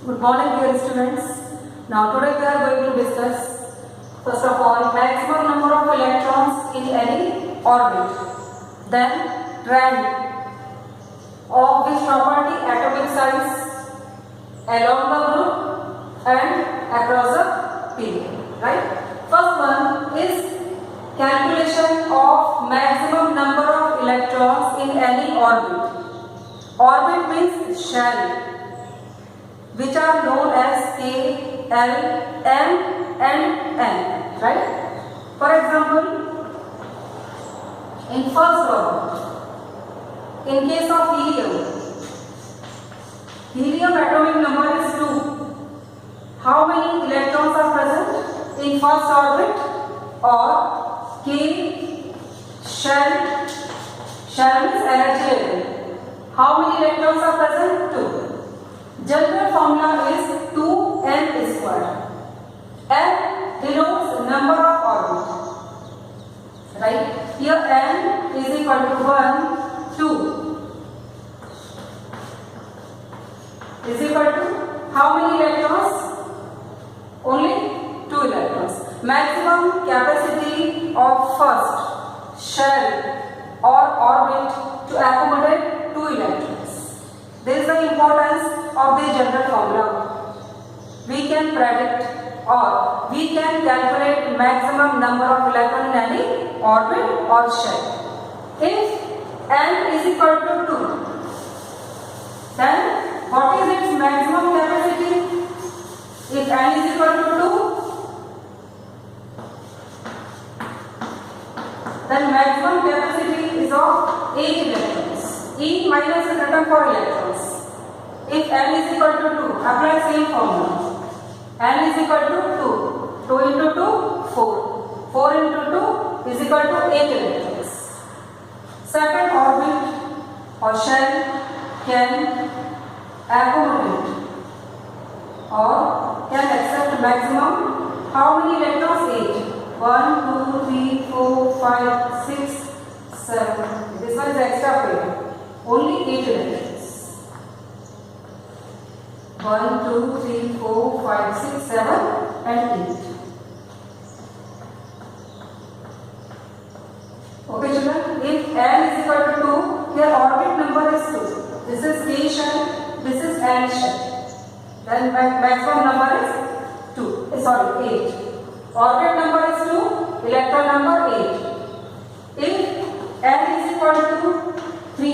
Good morning dear students. Now today we are going to discuss first of all maximum number of electrons in any orbit, then rank of this property, atomic size, along the group and across the period. Right? First one is calculation of maximum number of electrons in any orbit. Orbit means shell, which are known as K, L, M and N, right? For example, in first orbit, in case of helium atomic number is 2. How many electrons are present in first orbit? Or K, shell means energy level. How many electrons are present? 2. General formula is 2n square. N denotes number of orbit. Right? Here n is equal to 1, 2. Is equal to how many electrons? Only 2 electrons. Maximum capacity of first shell or orbit to accommodate 2 electrons. This is the importance of the general formula. We can predict or we can calculate maximum number of electrons in any orbit or shell. If n is equal to 2, then what is its maximum capacity? If n is equal to 2, then maximum capacity is of 8 electrons. E minus is written for electrons. If n is equal to 2, apply same formula. N is equal to 2. 2 into 2, 4. 4 into 2 is equal to 8 electrons. Second orbit or shell can accommodate or can accept maximum how many electrons? 8. 1, 2, 3, 4, 5, 6, 7. This one is extra pair. Only 8 electrons. 1, 2, 3, 4, 5, 6, 7 and 8. Okay children, if n is equal to 2, here orbit number is 2. This is K shell, this is N shell. Then maximum number is 2. Sorry, 8. Orbit number is 2, electron number 8. If n is equal to 3,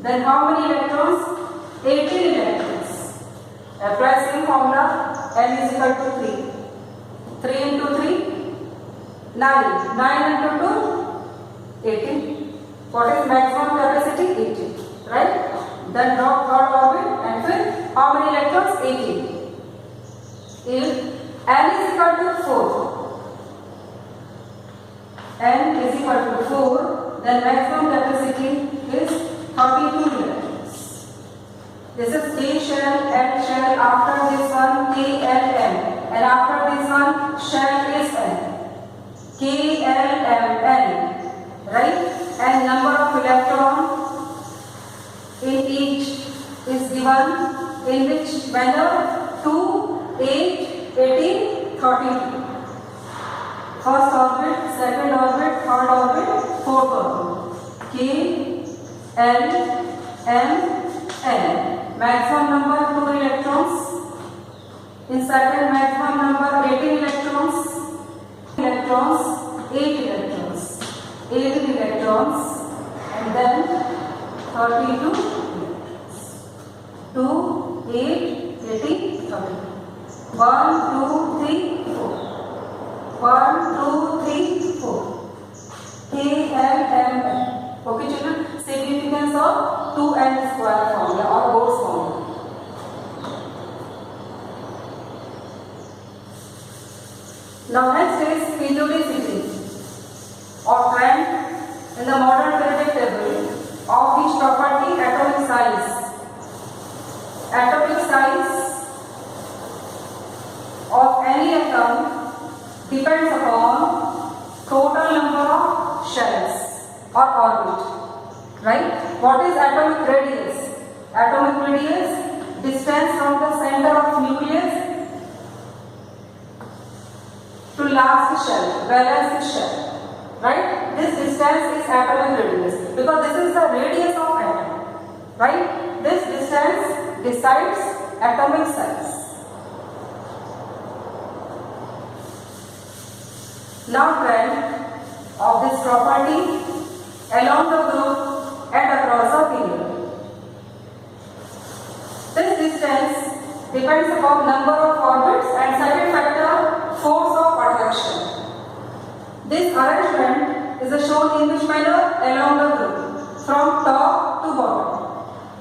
then how many electrons? 18 electrons. Apply same formula, n is equal to 3. 3 into 3, 9. 9 into 2, 18. What is maximum capacity? 18. Right? Then drop third orbit and fill how many electrons? 18. If n is equal to 4, n is equal to 4, then maximum capacity is 32 electrons. This is K shell, N shell, after this one K, L, M, and after this one shell is N. K, L, M, N, right? And number of electrons in each is given in which manner? 2, 8, 18, 32. First orbit, second orbit, third orbit, fourth orbit. K, L, M, N. Maximum number 2 electrons. In second maximum number 18 electrons. 8 electrons. 18 electrons. And then 32 electrons. 2, 8, 18, 32. 1, 2, 3, 4. 1, 2, 3, 4. K, L, M, N. Okay children, significance of 2n square formula or Bohr's formula. Now next is periodicity or trend in the modern periodic table of which property? Atomic size. Atomic size of any atom depends upon total number of shells or orbit. Right? What is atomic radius? Atomic radius distance from the center of nucleus to last shell, valence shell, right? This distance is atomic radius because this is the radius of atom, right? This distance decides atomic size. Now trend of this property along the group and across the period. This distance depends upon number of orbits and second factor, force of attraction. This arrangement is shown in which manner? Along the group from top to bottom.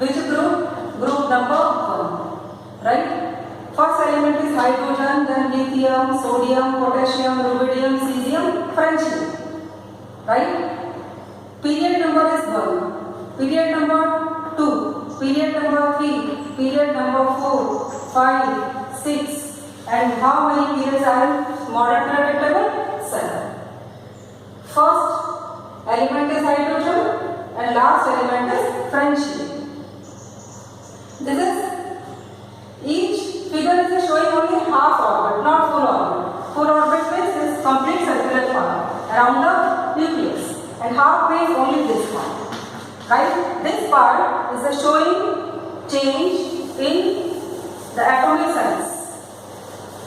Which group? Group number 1, right? First element is hydrogen, then lithium, sodium, potassium, rubidium, cesium, francium, right? Period number is 1, period number 2, period number 3, period number 4, 5, 6, and how many periods are in modern periodic table? 7. First element is hydrogen and last element is francium. This is each figure is showing only half orbit, not full orbit. Full orbit means this complete circular part around the nucleus, and half means only this part. Right? This part is showing change in the atomic size.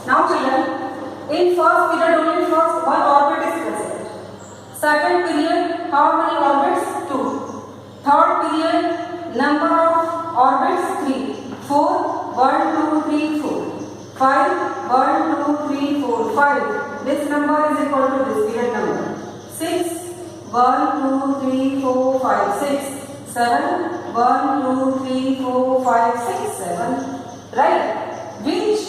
Now, children, in first period only first one orbit is present. Second period, how many orbits? 2. Third period, number of orbits 3. 4. 1, 2, 3, 4. 5. 1, 2, 3, 4, 5. This number is equal to this period number. 6. 1, 2, 3, 4, 5, 6. 7. 1, 2, 3, 4, 5, 6, 7. Right? Which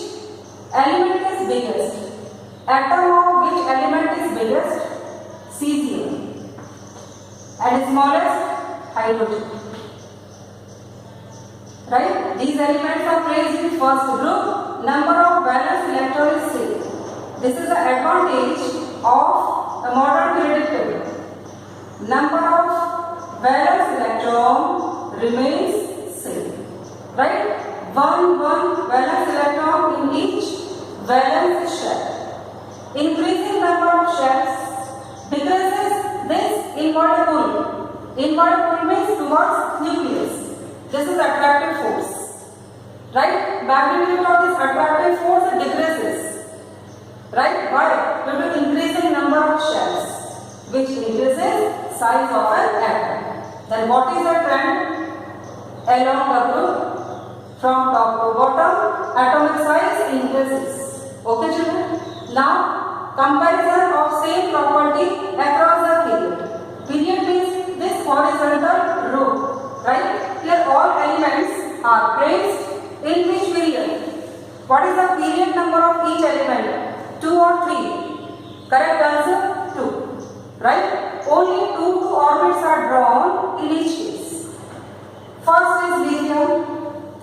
element is biggest? Atom of which element is biggest? Cesium. And smallest? Hydrogen. Right? These elements are placed in first group. Number of valence electron is same. This is the advantage of a modern periodic table. Number of valence electron remains same. Right? 1 valence electron in each valence shell. Increasing number of shells decreases this inward pull. Inward pull means towards nucleus. This is attractive force, right? Magnitude of this attractive force decreases, right? Why? Due to increasing number of shells, which increases size of an atom. Then what is the trend? Along the group, from top to bottom, atomic size increases. Okay, children? Now, comparison of same property across the period. Period means this horizontal row, right? Here all elements are placed in which period? What is the period number of each element? 2 or 3? Correct answer? 2. Right? Only 2 orbits are drawn in each case. First is lithium,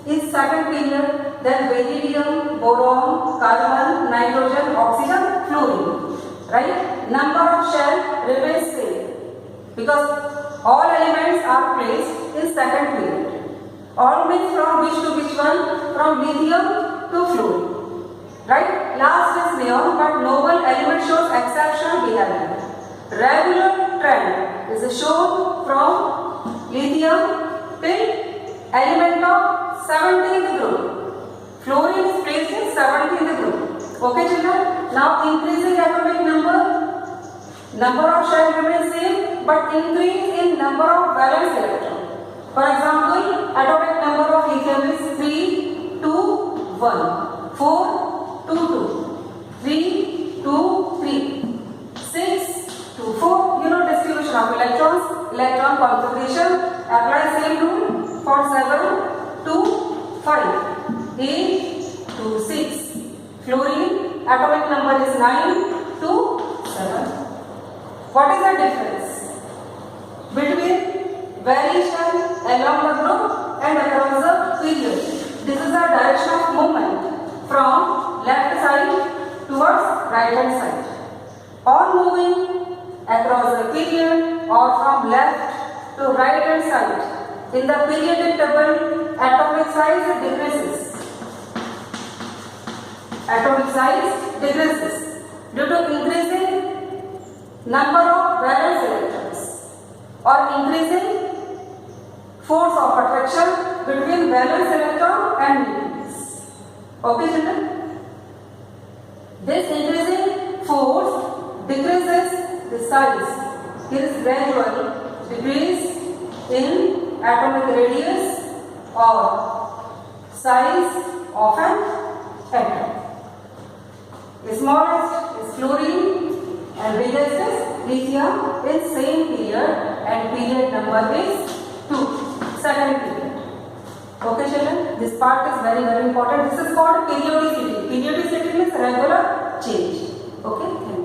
is second period, then beryllium, boron, carbon, nitrogen, oxygen, fluorine. Right? Number of shell remains same because all elements are placed in second period. All means from which to which one? From lithium to fluorine. Right? Last is neon, but noble element shows exceptional behavior. Regular trend is shown from lithium till element of 17th group. Fluorine is placed in 17th group. Okay, children? Now increasing atomic number. Number of shells remains same, but increase in number of valence electrons. For example, atomic number of lithium is 3, 2, 1, 4, 2, 2, 3, 2, 3, 6, 2, 4. You know distribution of electrons, electron configuration. Apply same rule for 7, 2, 5, 8, 2, 6. Fluorine, atomic number is 9, 2, 7. What is the difference between variation along the group and across the period? This is the direction of movement from left side towards right hand side. On moving across the period or from left to right hand side in the periodic table atomic size decreases. Atomic size decreases due to increasing number of valence electrons or increasing force of attraction between valence electron and nucleus. Okay, children? This increasing force decreases the size. Here is gradual decrease in atomic radius or size of an atom. The smallest is fluorine and biggest is lithium in same period, and period number is 2, second period. Okay, children, this part is very important. This is called periodicity. Periodicity means regular change. Okay.